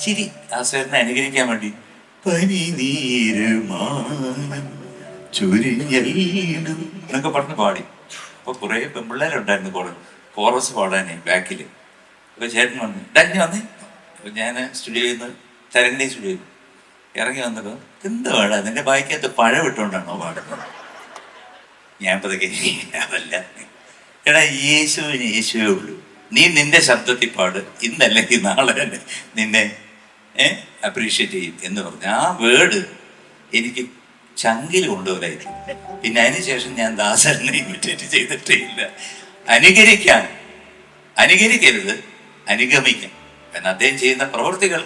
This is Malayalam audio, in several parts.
ചിരി ദാസേട്ടനെ അനുകരിക്കാൻ വേണ്ടി പനി നീരുമാനം ചുരിഞ്ഞല്ലും എന്നൊക്കെ പറഞ്ഞ് പാടി. അപ്പൊ കുറെ പെമ്പിള്ളേരുണ്ടായിരുന്നു കോറസ് പാടാനേ ബാക്കിൽ. അപ്പൊ ചേട്ടൻ വന്നു, ഡാഡി വന്നേ. അപ്പൊ ഞാൻ സ്റ്റുഡിയോയിൽ നിന്ന് തരംഗിണി സ്റ്റുഡിയോയിൽ ഇറങ്ങി വന്നപ്പോ, എന്താ പാടാ നിന്റെ ബാക്കിക്കകത്ത് പഴം ഇട്ടുകൊണ്ടാണോ പാടുന്നത്? ഞാൻ പതുക്കെ അതല്ല, എടാ യേശുവിന് യേശുവേ ഉള്ളൂ, നീ നിന്റെ ശബ്ദത്തിൽ പാട്, ഇന്നല്ലെങ്കിൽ നാളെ തന്നെ നിന്നെ അപ്രീഷിയേറ്റ് ചെയ്യും എന്ന് പറഞ്ഞു. ആ വേർഡ് എനിക്ക് ചങ്കിൽ കൊണ്ടുവരായിരുന്നു. പിന്നെ അതിനുശേഷം ഞാൻ ദാസനെ ഇമിറ്റേറ്റ് ചെയ്തിട്ടേ ഇല്ല. അനുകരിക്കരുത്, അനുഗമിക്കാം. കാരണം അദ്ദേഹം ചെയ്യുന്ന പ്രവൃത്തികൾ,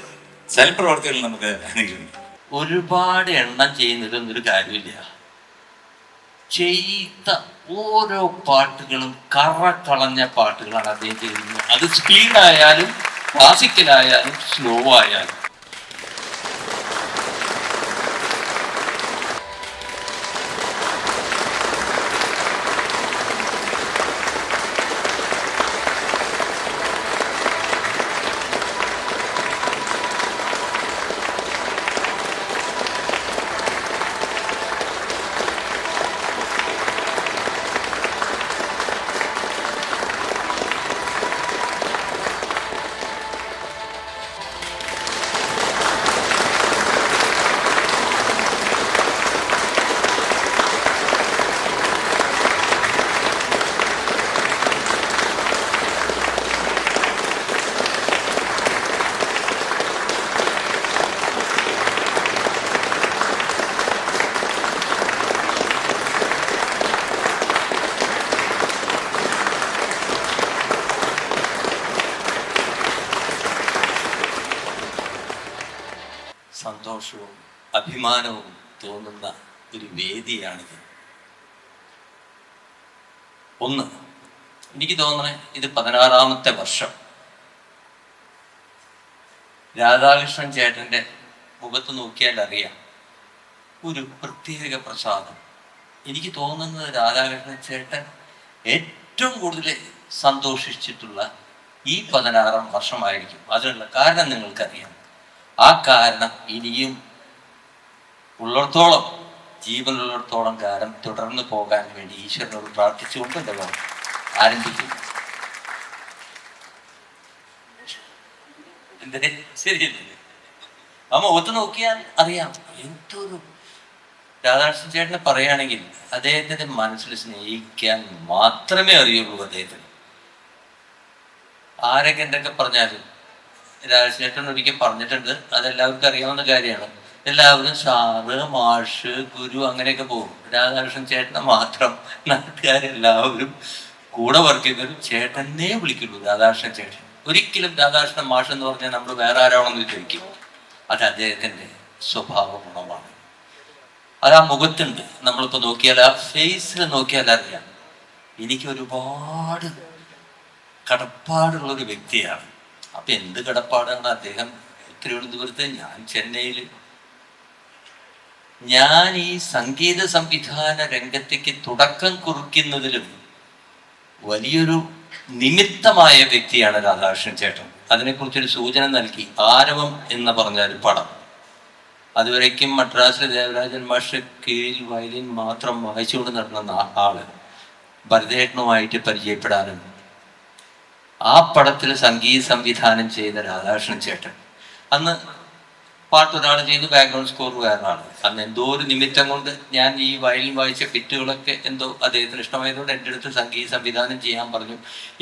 സൽപ്രവർത്തികൾ നമുക്ക് അനുഗമിക്കാം. ഒരുപാട് എണ്ണം ചെയ്യുന്നതൊന്നൊരു കാര്യമില്ല. ചെയ്ത ഓരോ പാട്ടുകളും കളഞ്ഞ പാട്ടുകളാണ് അദ്ദേഹം ചെയ്യുന്നത്. അത് സ്പീഡായാലും ക്ലാസിക്കലായാലും സ്ലോ ആയാലും. സന്തോഷവും അഭിമാനവും തോന്നുന്ന ഒരു വേദിയാണിത്. ഒന്ന്, എനിക്ക് തോന്നണേ ഇത് 16-ാമത്തെ വർഷം. രാധാകൃഷ്ണൻ ചേട്ടൻ്റെ മുഖത്ത് നോക്കിയാൽ അറിയാം ഒരു പ്രത്യേക പ്രസാദം. എനിക്ക് തോന്നുന്നത് രാധാകൃഷ്ണൻ ചേട്ടൻ ഏറ്റവും കൂടുതൽ സന്തോഷിച്ചിട്ടുള്ള ഈ 16-ാം വർഷമായിരിക്കും. അതിനുള്ള കാരണം നിങ്ങൾക്കറിയാം. ആ കാരണം ഇനിയും ഉള്ളിടത്തോളം, ജീവനുള്ളിടത്തോളം കാലം തുടർന്നു പോകാൻ വേണ്ടി ഈശ്വരനോട് പ്രാർത്ഥിച്ചുകൊണ്ട് എൻ്റെ വാക്ക് ആരംഭിക്കും. എന്തിനെ ശരിയല്ലേ? ആ മുഖത്ത് നോക്കിയാൽ അറിയാം എന്തൊരു. രാധാകൃഷ്ണൻ ചേട്ടനെ പറയുകയാണെങ്കിൽ അദ്ദേഹത്തിൻ്റെ മനസ്സിൽ സ്നേഹിക്കാൻ മാത്രമേ അറിയുള്ളൂ അദ്ദേഹത്തിന്. ആരൊക്കെ എന്തൊക്കെ പറഞ്ഞാലും രാജശേഖരൻ ഒരിക്കൽ പറഞ്ഞിട്ടുണ്ട്, അതെല്ലാവർക്കും അറിയാവുന്ന കാര്യമാണ്. എല്ലാവരും സാറ്, മാഷ്, ഗുരു അങ്ങനെയൊക്കെ പോകും. രാധാകൃഷ്ണൻ ചേട്ടനെ മാത്രം നാട്ടുകാരെല്ലാവരും കൂടെ വർക്ക് ചെയ്തൊരു ചേട്ടനെ വിളിക്കുള്ളൂ, രാധാകൃഷ്ണൻ ചേട്ടൻ. ഒരിക്കലും രാധാകൃഷ്ണൻ മാഷ് എന്ന് പറഞ്ഞാൽ നമ്മൾ വേറെ ആരാണെന്ന് വിചാരിക്കും. അത് അദ്ദേഹത്തിൻ്റെ സ്വഭാവ ഗുണമാണ്. അത് ആ മുഖത്തുണ്ട്. നമ്മളിപ്പോൾ നോക്കിയാൽ, ആ ഫേസിൽ നോക്കിയാൽ അറിയാം. എനിക്ക് ഒരുപാട് കടപ്പാടുള്ളൊരു വ്യക്തിയാണ്. അപ്പൊ എന്ത് കടപ്പാടാണ്? അദ്ദേഹം തിരുവനന്തപുരത്ത്, ഞാൻ ചെന്നൈയിൽ. ഞാൻ ഈ സംഗീത സംവിധാന രംഗത്തേക്ക് തുടക്കം കുറിക്കുന്നതിലും വലിയൊരു നിമിത്തമായ വ്യക്തിയാണ് രാധാകൃഷ്ണൻ ചേട്ടൻ. അതിനെക്കുറിച്ചൊരു സൂചന നൽകി. ആരവം എന്ന് പറഞ്ഞൊരു പടം, അതുവരയ്ക്കും മദ്രാസിലെ ദേവരാജൻ മാഷ് കീഴിൽ വയലിൻ മാത്രം വായിച്ചുകൊണ്ട് നടന്ന ആള് ഭരതേട്ടനുമായിട്ട് പരിചയപ്പെടാനും ആ പടത്തിൽ സംഗീത സംവിധാനം ചെയ്ത രാധാകൃഷ്ണൻ ചേട്ടൻ. അന്ന് പാട്ട് ഒരാൾ ചെയ്തു, ബാക്ക്ഗ്രൗണ്ട് സ്കോർ വേറെ ആള്. അന്ന് എന്തോ ഒരു നിമിത്തം കൊണ്ട് ഞാൻ ഈ വയലിൻ വായിച്ച ബിറ്റുകളൊക്കെ എന്തോ അദ്ദേഹത്തിന് ഇഷ്ടമായതുകൊണ്ട് എൻ്റെ അടുത്ത് സംഗീത സംവിധാനം ചെയ്യാൻ പറഞ്ഞു.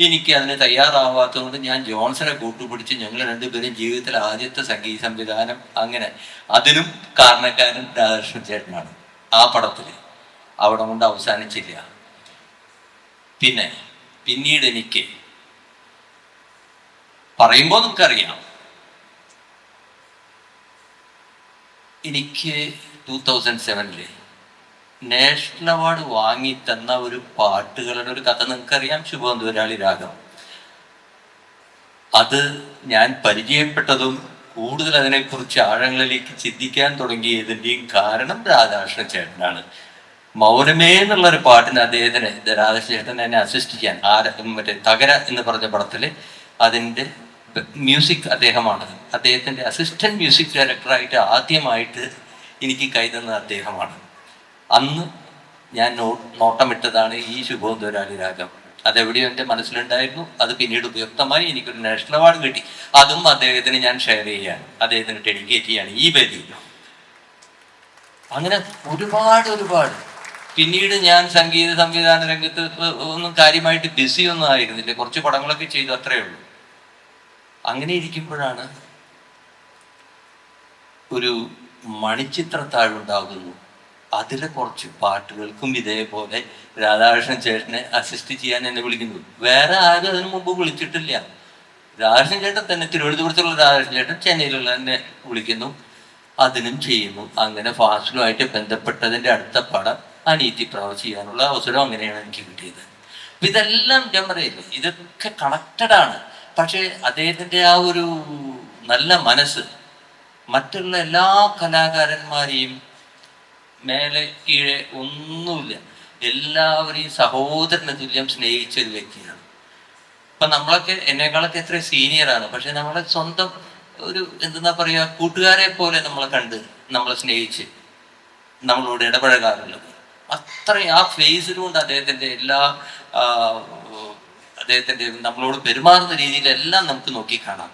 എനിക്ക് അതിന് തയ്യാറാവാത്തതുകൊണ്ട് ഞാൻ ജോൺസനെ കൂട്ടുപിടിച്ച് ഞങ്ങൾ രണ്ടുപേരും ജീവിതത്തിൽ ആദ്യത്തെ സംഗീത സംവിധാനം. അങ്ങനെ അതിനും കാരണക്കാരൻ രാധാകൃഷ്ണൻ ചേട്ടനാണ്. ആ പടത്തിൽ അവിടെ കൊണ്ട് അവസാനിച്ചില്ല. പിന്നീട് എനിക്ക് പറയുമ്പോൾ നമുക്കറിയാം, എനിക്ക് 2007 നാഷണൽ അവാർഡ് വാങ്ങി തന്ന ഒരു പാട്ടുകളുടെ ഒരു കഥ നിങ്ങൾക്കറിയാം, ശുഭോന്തരാളി രാഗം. അത് ഞാൻ പരിചയപ്പെട്ടതും കൂടുതൽ അതിനെക്കുറിച്ച് ആഴങ്ങളിലേക്ക് ചിന്തിക്കാൻ തുടങ്ങിയതിൻ്റെയും കാരണം രാധാകൃഷ്ണൻ ചേട്ടനാണ്. മൗനമേ എന്നുള്ളൊരു പാട്ടിന് അദ്ദേഹത്തിന് രാധാകൃഷ്ണൻ ചേട്ടൻ എന്നെ അസിസ്റ്റ് ചെയ്യാൻ, മറ്റേ തകര എന്ന് പറഞ്ഞ പടത്തിൽ അതിൻ്റെ മ്യൂസിക് അദ്ദേഹമാണ്. അദ്ദേഹത്തിൻ്റെ അസിസ്റ്റന്റ് മ്യൂസിക് ഡയറക്ടറായിട്ട് ആദ്യമായിട്ട് എനിക്ക് കൈതന്നത് അദ്ദേഹമാണ്. അന്ന് ഞാൻ നോട്ടമിട്ടതാണ് ഈ ശുഭോദരാലി രാഗം. അതെവിടെയോ എൻ്റെ മനസ്സിലുണ്ടായിരുന്നു. അത് പിന്നീട് ഉപയുക്തമായി എനിക്കൊരു നാഷണൽ അവാർഡ് കിട്ടി. അതും അദ്ദേഹത്തിന് ഞാൻ ഷെയർ ചെയ്യാണ്, അദ്ദേഹത്തിന് ഡെഡിക്കേറ്റ് ചെയ്യാണ് ഈ വേദി. അങ്ങനെ ഒരുപാട് പിന്നീട് ഞാൻ സംഗീത സംവിധാന രംഗത്ത് ഒന്നും കാര്യമായിട്ട് ബിസി ഒന്നും ആയിരുന്നില്ല. കുറച്ച് പടങ്ങളൊക്കെ ചെയ്തു, അത്രയേ ഉള്ളൂ. അങ്ങനെ ഇരിക്കുമ്പോഴാണ് ഒരു മണിച്ചിത്രത്താഴുണ്ടാകുന്നു. അതിലെ കുറച്ച് പാട്ടുകൾക്കും ഇതേപോലെ രാധാകൃഷ്ണൻ ചേട്ടനെ അസിസ്റ്റ് ചെയ്യാൻ എന്നെ വിളിക്കുന്നു. വേറെ ആരും അതിനു മുമ്പ് വിളിച്ചിട്ടില്ല. രാധാകൃഷ്ണൻ ചേട്ടൻ തന്നെ, തിരുവനന്തപുരത്തുള്ള രാധാകൃഷ്ണൻ ചേട്ടൻ ചെന്നൈയിലുള്ള എന്നെ വിളിക്കുന്നു, അതിനും ചെയ്യുന്നു. അങ്ങനെ ഫാസിലുമായിട്ട് ബന്ധപ്പെട്ടതിൻ്റെ അടുത്ത പടം അനീതി പ്രാവ് ചെയ്യാനുള്ള അവസരം അങ്ങനെയാണ് എനിക്ക് കിട്ടിയത്. അപ്പം ഇതെല്ലാം ഞാൻ പറയില്ല, ഇതൊക്കെ കണക്റ്റഡ് ആണ്. പക്ഷേ അദ്ദേഹത്തിൻ്റെ ആ ഒരു നല്ല മനസ്സ് മറ്റുള്ള എല്ലാ കലാകാരന്മാരെയും മേലെ കീഴെ ഒന്നുമില്ല, എല്ലാവരെയും സഹോദരന് തുല്യം സ്നേഹിച്ച ഒരു വ്യക്തിയാണ്. ഇപ്പൊ നമ്മളൊക്കെ എന്നെക്കാളൊക്കെ എത്ര സീനിയറാണ്, പക്ഷെ നമ്മളെ സ്വന്തം ഒരു എന്താ പറയുക കൂട്ടുകാരെ പോലെ നമ്മളെ കണ്ട് നമ്മളെ സ്നേഹിച്ച് നമ്മളോട് ഇടപഴകാറുള്ളത്. അത്രയും ആ ഫേസിലുകൊണ്ട് അദ്ദേഹത്തിൻ്റെ എല്ലാ അദ്ദേഹത്തിൻ്റെ നമ്മളോട് പെരുമാറുന്ന രീതിയിലെല്ലാം നമുക്ക് നോക്കിക്കാണാം.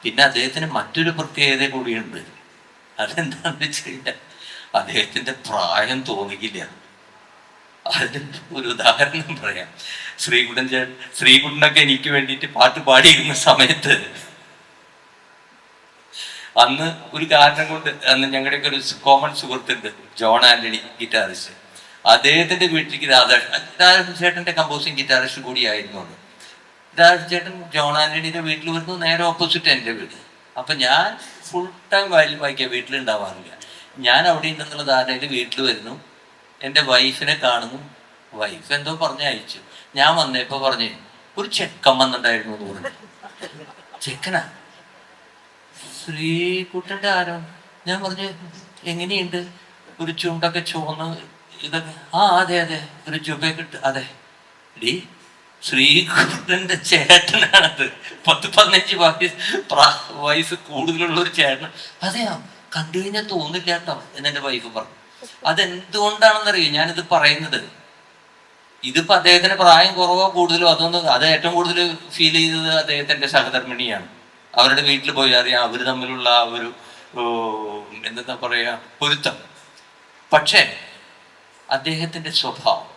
പിന്നെ അദ്ദേഹത്തിന് മറ്റൊരു പ്രത്യേകത കൂടിയുണ്ട്. അതെന്താണെന്ന് വെച്ച് കഴിഞ്ഞാൽ അദ്ദേഹത്തിൻ്റെ പ്രായം തോന്നിക്കില്ല. അതിന് ഒരു ഉദാഹരണം പറയാം. ശ്രീകുട്ടനൊക്കെ എനിക്ക് വേണ്ടിയിട്ട് പാട്ട് പാടിയിരുന്ന സമയത്ത് അന്ന് ഒരു കാരണം കൊണ്ട്, അന്ന് ഞങ്ങളുടെയൊക്കെ ഒരു കോമൺ സുഹൃത്തുണ്ട്, ജോൺ ആന്റണി ഗിറ്റാറിസ്റ്റ്. അദ്ദേഹത്തിന്റെ വീട്ടിലേക്ക് രാധാകൃഷ്ണൻ ചേട്ടന്റെ കമ്പോസിങ് ഗിറ്റാറിസ്റ്റ് കൂടിയായിരുന്നു. രാധാകൃഷ്ണൻ ചേട്ടൻ ജോൺ ആന്റണിയുടെ വീട്ടിൽ വരുന്നു, നേരെ ഓപ്പോസിറ്റ് എൻ്റെ വീട്. അപ്പൊ ഞാൻ ഫുൾ ടൈം വയലിൻ വായിക്കാൻ വീട്ടിലുണ്ടാവാറില്ല. ഞാൻ അവിടെ ഉണ്ടെന്നുള്ള ധാരണയിൽ വീട്ടിൽ വരുന്നു, എൻ്റെ വൈഫിനെ കാണുന്നു. വൈഫ് എന്തോ പറഞ്ഞയച്ചു. ഞാൻ വന്നപ്പോ പറഞ്ഞു ഒരു ചെക്കൻ വന്നിട്ടുണ്ടായിരുന്നു എന്ന് പറഞ്ഞു. ചെക്കനാ? ശ്രീകുട്ടൻ്റെ ആരോ? ഞാൻ പറഞ്ഞു എങ്ങനെയുണ്ട്? ഒരു ചുണ്ടൊക്കെ ചുവന്ന് ഇതൊക്കെ. ആ അതെ ഒരു ജുബയൊക്കെ ഇട്ട്. അതെ ഡി ശ്രീകുട്ടൻ്റെ ചേട്ടനാണത്, 10-15 വയസ്സ് കൂടുതലുള്ള ഒരു ചേട്ടൻ. അതെയോ? കണ്ടു കഴിഞ്ഞാൽ തോന്നില്ല കേട്ടോ എന്നെ വൈഫ് പറഞ്ഞു. അതെന്തുകൊണ്ടാണെന്നറിയോ ഞാനിത് പറയുന്നത്? ഇതിപ്പോ അദ്ദേഹത്തിന് പ്രായം കുറവോ കൂടുതലോ അതൊന്നും, അത് ഏറ്റവും കൂടുതൽ ഫീൽ ചെയ്തത് അദ്ദേഹത്തിന്റെ സഹധർമ്മിണിയാണ്. അവരുടെ വീട്ടിൽ പോയി അറിയാം അവർ തമ്മിലുള്ള ആ ഒരു എന്താ പറയാ പൊരുത്തം. പക്ഷേ അദ്ദേഹത്തിന്റെ സ്വഭാവം,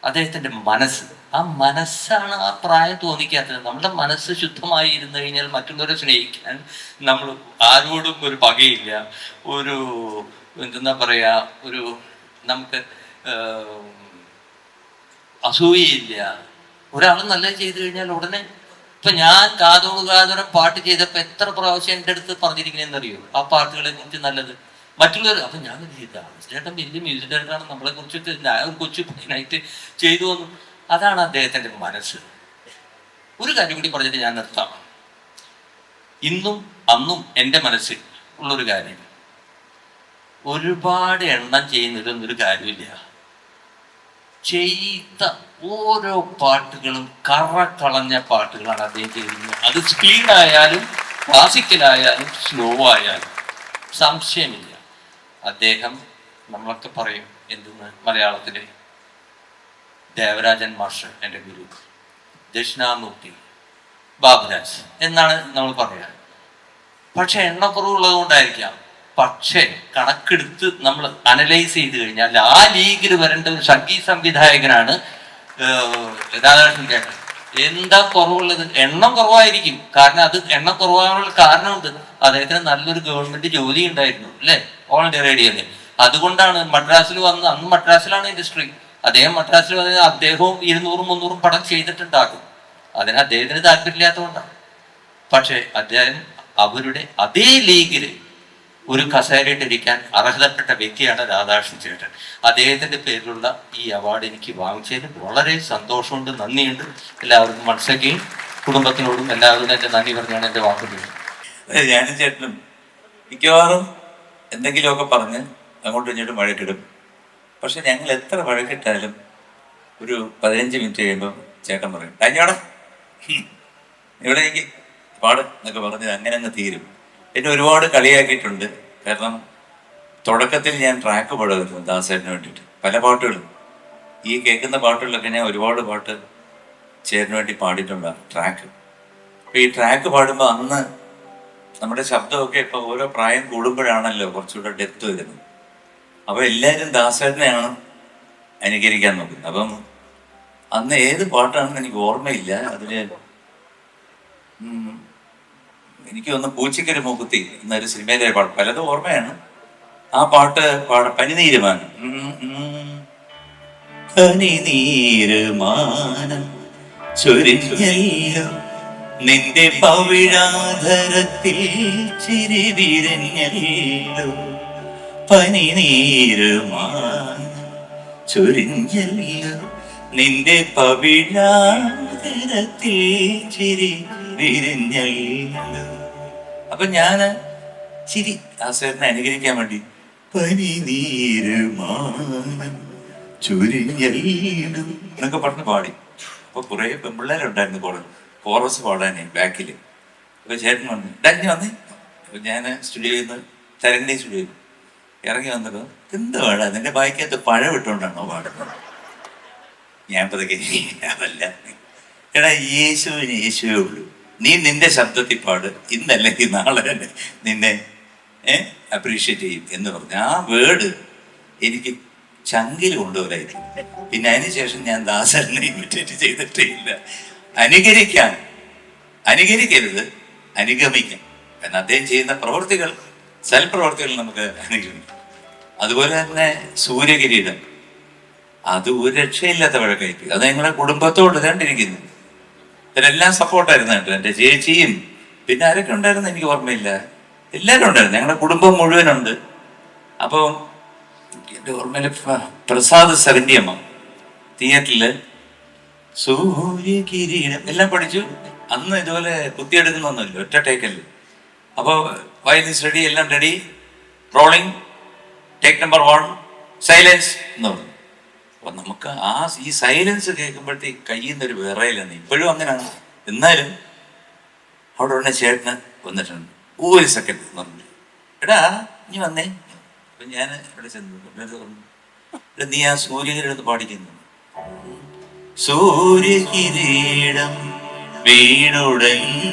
അദ്ദേഹത്തിന്റെ മനസ്സ്, ആ മനസ്സാണ് ആ പ്രായം തോന്നിക്കാത്തത്. നമ്മുടെ മനസ്സ് ശുദ്ധമായി ഇരുന്നു കഴിഞ്ഞാൽ മറ്റുള്ളവരെ സ്നേഹിക്കാൻ നമ്മൾ ആരോടും ഒരു പകയില്ല, ഒരു എന്താ പറയാ ഒരു നമുക്ക് അസൂയയില്ല. ഒരാൾ നല്ലത് ചെയ്തു കഴിഞ്ഞാൽ ഉടനെ, ഇപ്പൊ ഞാൻ കാതോടുകാതോരം പാട്ട് ചെയ്തപ്പോ എത്ര പ്രാവശ്യം എൻ്റെ അടുത്ത് പറഞ്ഞിരിക്കണെന്നറിയോ ആ പാട്ടുകളെ കുറിച്ച് നല്ലത് മറ്റുള്ളവർ. അപ്പൊ ഞാൻ ചേട്ടൻ വലിയ മ്യൂസിക് ഡയറക്ടറാണ്, നമ്മളെ കുറിച്ചിട്ട് ഞാൻ ഒരു കൊച്ചു പയ്യനായിട്ട് ചെയ്തു വന്നു. അതാണ് അദ്ദേഹത്തിന്റെ മനസ്സ്. ഒരു കാര്യം കൂടി പറഞ്ഞിട്ട് ഞാൻ നിർത്താം. ഇന്നും അന്നും എൻ്റെ മനസ്സിൽ ഉള്ളൊരു കാര്യം, ഒരുപാട് എണ്ണം ചെയ്യുന്നതൊന്നൊരു കാര്യമില്ല. ചെയ്ത ഓരോ പാട്ടുകളും കളഞ്ഞ പാട്ടുകളാണ് അദ്ദേഹം ചെയ്തിരുന്നത്. അത് സ്പീഡായാലും ക്ലാസിക്കലായാലും സ്ലോ ആയാലും സംശയമില്ല. അദ്ദേഹം നമ്മളൊക്കെ പറയും എന്തെന്ന് മലയാളത്തിലെ ദേവരാജൻ മാസ്റ്റർ എൻ്റെ ഗുരു, ദക്ഷിണാമൂർത്തി, ബാബുരാജ് എന്നാണ് നമ്മൾ പറയാ. പക്ഷെ എണ്ണക്കുറവുള്ളത് കൊണ്ടായിരിക്കാം. പക്ഷേ കണക്കെടുത്ത് നമ്മൾ അനലൈസ് ചെയ്ത് കഴിഞ്ഞാൽ ആ ലീഗിൽ വരേണ്ട ഒരു സംഗീത സംവിധായകനാണ് രാധാകൃഷ്ണൻ ചേട്ടൻ. എന്താ കുറവുള്ളത്? എണ്ണം കുറവായിരിക്കും. കാരണം അത് എണ്ണം കുറവാനുള്ള കാരണമുണ്ട്. അദ്ദേഹത്തിന് നല്ലൊരു ഗവൺമെന്റ് ജോലി ഉണ്ടായിരുന്നു അല്ലേ, ഓൾ ഇന്ത്യ റേഡിയോയിൽ. അതുകൊണ്ടാണ് മദ്രാസിൽ വന്ന്, അന്ന് മദ്രാസിലാണ് ഇൻഡസ്ട്രി. അദ്ദേഹം മദ്രാസിൽ വന്ന് അദ്ദേഹവും 200-300 പടം ചെയ്തിട്ടുണ്ടാകും. അതിന് അദ്ദേഹത്തിന് താല്പര്യമില്ലാത്തതുകൊണ്ടാണ്. പക്ഷെ അദ്ദേഹം അവരുടെ അതേ ലീഗിൽ ഒരു കസേരയിട്ടിരിക്കാൻ അർഹതപ്പെട്ട വ്യക്തിയാണ് രാധാകൃഷ്ണൻ ചേട്ടൻ. അദ്ദേഹത്തിന്റെ പേരിലുള്ള ഈ അവാർഡ് എനിക്ക് വാങ്ങിച്ചതിന് വളരെ സന്തോഷമുണ്ട്, നന്ദിയുണ്ട്. എല്ലാവർക്കും മനസ്സിലാക്കുകയും കുടുംബത്തിനോടും എല്ലാവരോടും എൻ്റെ നന്ദി പറഞ്ഞാണ് എൻ്റെ വാക്കുകൾ. ഞാനും ചേട്ടനും മിക്കവാറും എന്തെങ്കിലുമൊക്കെ പറഞ്ഞ് അങ്ങോട്ടും ഇങ്ങോട്ടും വഴക്കിടും. പക്ഷെ ഞങ്ങൾ എത്ര വഴക്കിട്ടാലും ഒരു 15 മിനിറ്റ് കഴിയുമ്പോൾ ചേട്ടൻ പറയും കഴിഞ്ഞോടാ ഇവിടെ എനിക്ക് പാട് എന്നൊക്കെ പറഞ്ഞ് അങ്ങനെ അങ്ങ് തീരും. എന്നെ ഒരുപാട് കളിയാക്കിയിട്ടുണ്ട്. കാരണം തുടക്കത്തിൽ ഞാൻ ട്രാക്ക് പാടുമായിരുന്നു ദാസേട്ടന് വേണ്ടിയിട്ട്, പല പാട്ടുകളും. ഈ കേൾക്കുന്ന പാട്ടുകളിലൊക്കെ ഞാൻ ഒരുപാട് പാട്ട് ചേട്ടന് വേണ്ടി പാടിയിട്ടുണ്ട് ട്രാക്ക്. അപ്പോൾ ഈ ട്രാക്ക് പാടുമ്പോൾ അന്ന് നമ്മുടെ ശബ്ദമൊക്കെ ഇപ്പോൾ ഓരോ പ്രായം കൂടുമ്പോഴാണല്ലോ കുറച്ചുകൂടെ ഡെപ്ത് വരുന്നത്. അപ്പോൾ എല്ലാവരും ദാസേട്ടനെയാണ് അനുകരിക്കാൻ നോക്കുന്നത്. അപ്പം അന്ന് ഏത് പാട്ടാണെന്ന് എനിക്ക് ഓർമ്മയില്ല. അതില് എനിക്ക് ഒന്ന് പൂച്ചിക്കര മൂക്കുത്തി എന്നൊരു സിനിമയിലെ പാട്ട്, പലതും ഓർമ്മയാണ്. ആ പാട്ട് പനിനീരുമാനം. പനിനീരുമാനം ചൊരിഞ്ഞല്ലോ നിന്റെ പവിഴാധരത്തിൽ ചിരി വിരഞ്ഞല്ലോ, പനിനീരുമാനം ചൊരിഞ്ഞല്ലോ നിന്റെ പവിഴാധരത്തിൽ ചിരി വിരഞ്ഞല്ലോ. അപ്പൊ ഞാന് ചിരി ദാസേട്ടനെ അനുകരിക്കാൻ വേണ്ടി പനിനീരുമാനം ചൊരിഞ്ഞല്ലോ എന്നൊക്കെ പറഞ്ഞ് പാടി. അപ്പൊ കുറെ പെൺപിള്ളേരുണ്ടായിരുന്നു കോറസ് പാടാനേ ബാക്കില്. അപ്പൊ ചേട്ടൻ വന്നു, ഡാനി വന്നേ. അപ്പൊ ഞാൻ സ്റ്റുഡിയോയിൽ നിന്ന് തരംഗിണി സ്റ്റുഡിയോയിൽ ഇറങ്ങി വന്നപ്പോ, എന്ത് പാടാ നിന്റെ ബാക്കിക്കകത്ത് പഴം ഇട്ടുകൊണ്ടാണോ പാടുന്നത്? ഞാൻ പതുക്കെ അതല്ല, എടാ യേശുവിന് യേശുവേ ഉള്ളൂ, നീ നിന്റെ ശബ്ദത്തിൽ പാട്, ഇന്നല്ലെങ്കിൽ നാളെ തന്നെ നിന്നെ അപ്രീഷിയേറ്റ് ചെയ്യും എന്ന് പറഞ്ഞു. ആ വേർഡ് എനിക്ക് ചങ്കിൽ കൊണ്ടുവരായിരുന്നു. പിന്നെ അതിനുശേഷം ഞാൻ ദാസനെ ഇമിറ്റേറ്റ് ചെയ്തിട്ടേ ഇല്ല. അനുകരിക്കരുത്, അനുഗമിക്കാം. കാരണം അദ്ദേഹം ചെയ്യുന്ന പ്രവൃത്തികൾ, സൽപ്രവൃത്തികൾ നമുക്ക് അനുഗമിക്കാം. അതുപോലെ തന്നെ സൂര്യകിരീടം, അത് ഒരു രക്ഷയില്ലാത്ത വഴക്കായി. അത് ഞങ്ങളുടെ കുടുംബത്തോട് കണ്ടിരിക്കുന്നു. ഇതിലെല്ലാം സപ്പോർട്ടായിരുന്നു കേട്ടോ. എൻ്റെ ചേച്ചിയും പിന്നെ ആരൊക്കെ ഉണ്ടായിരുന്നു എനിക്ക് ഓർമ്മയില്ല, എല്ലാവരും ഉണ്ടായിരുന്നു. ഞങ്ങളുടെ കുടുംബം മുഴുവനുണ്ട്. അപ്പോൾ എൻ്റെ ഓർമ്മയിൽ പ്രസാദ് 70 അമ്മ തിയേറ്ററിൽ സൂര്യകിരീടം എല്ലാം പഠിച്ചു. അന്ന് ഇതുപോലെ കുത്തിയെടുക്കുന്നൊന്നുമില്ല, ഒറ്റ ടേക്കല്ലേ. അപ്പോൾ വയലിൻസ് റെഡി, എല്ലാം ready, rolling, take number 1, silence എന്ന് പറഞ്ഞു. അപ്പൊ നമുക്ക് ഈ സൈലൻസ് കേൾക്കുമ്പോഴത്തേക്ക് കയ്യിൽ നിന്നൊരു വിറയിലെന്ന്, ഇപ്പോഴും അങ്ങനെയാണ്. എന്നാലും അവിടെ ഉടനെ ചേട്ടന് വന്നിട്ടുണ്ട്, ഒരു സെക്കൻഡ് എന്ന് പറഞ്ഞു, എടാ നീ വന്നേ. അപ്പൊ ഞാൻ ഇവിടെ ചെന്നു, എടാ നീ ആ സൂര്യകിരീടത്ത് പാടിക്കുന്നു. സൂര്യകിരീടം വീണുടഞ്ഞു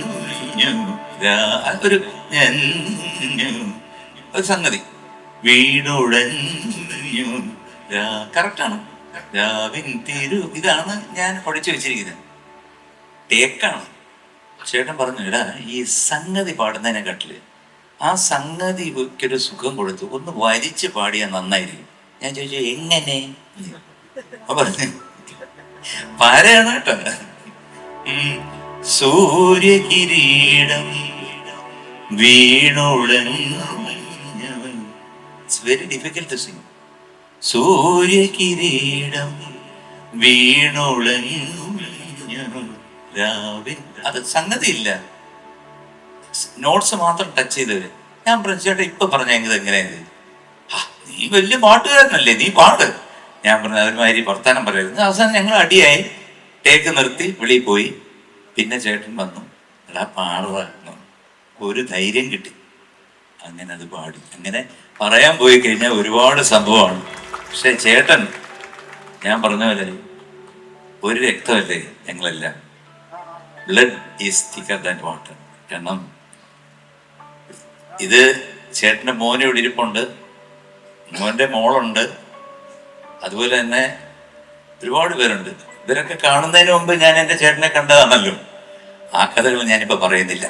ഒരു സംഗതി, വീണുടഞ്ഞു കറക്റ്റാണ്. ഇതാണ് ഞാൻ പഠിച്ചു വെച്ചിരിക്കുന്നത്, ടേക്കാണ്. ചേട്ടൻ പറഞ്ഞു, എടാ ഈ സംഗതി പാടുന്നതിനെക്കാട്ടില് ആ സംഗതിക്കൊരു സുഖം കൊടുത്തു ഒന്ന് വരിച്ച് പാടിയാൽ നന്നായിരിക്കും. ഞാൻ ചോദിച്ചു എങ്ങനെ? പറഞ്ഞു പാരയാണ് കേട്ടോ. സൂര്യകിരീടം വീണുടഞ്ഞു, it's very difficult to sing. സൂര്യകിരീടം വീണുടഞ്ഞു രാവിൽ, അത് സംഗതിയില്ല, നോട്ട്സ് മാത്രം ടച്ച് ചെയ്തവര്. ഞാൻ പറഞ്ഞു ചേട്ടാ ഇപ്പൊ പറഞ്ഞത് എങ്ങനെയത്? നീ വലിയ പാട്ടുകാരനല്ലേ, നീ പാട്. ഞാൻ പറഞ്ഞു അതിനുമാതിരി വർത്താനം പറയരുത്. അവസാനം ഞങ്ങൾ അടിയായി, ടേക്ക് നിർത്തി വെളിയിൽ പോയി. പിന്നെ ചേട്ടൻ വന്നു, എടാ പാടുക, ഒരു ധൈര്യം കിട്ടി. അങ്ങനെ അത് പാടി. അങ്ങനെ പറയാൻ പോയി കഴിഞ്ഞാൽ ഒരുപാട് സംഭവമാണ്. പക്ഷെ ചേട്ടൻ, ഞാൻ പറഞ്ഞ പോലെ ഒരു രക്തമല്ലേ ഞങ്ങളെല്ലാം, blood is thicker than water. കാരണം ഇത് ചേട്ടൻ്റെ മോനെ ഇവിടെ ഇരിപ്പുണ്ട്, മോൻ്റെ മോളുണ്ട്, അതുപോലെ തന്നെ ഒരുപാട് പേരുണ്ട്. ഇവരൊക്കെ കാണുന്നതിന് മുമ്പ് ഞാൻ എൻ്റെ ചേട്ടനെ കണ്ടതാണല്ലോ. ആ കഥകൾ ഞാനിപ്പോൾ പറയുന്നില്ല.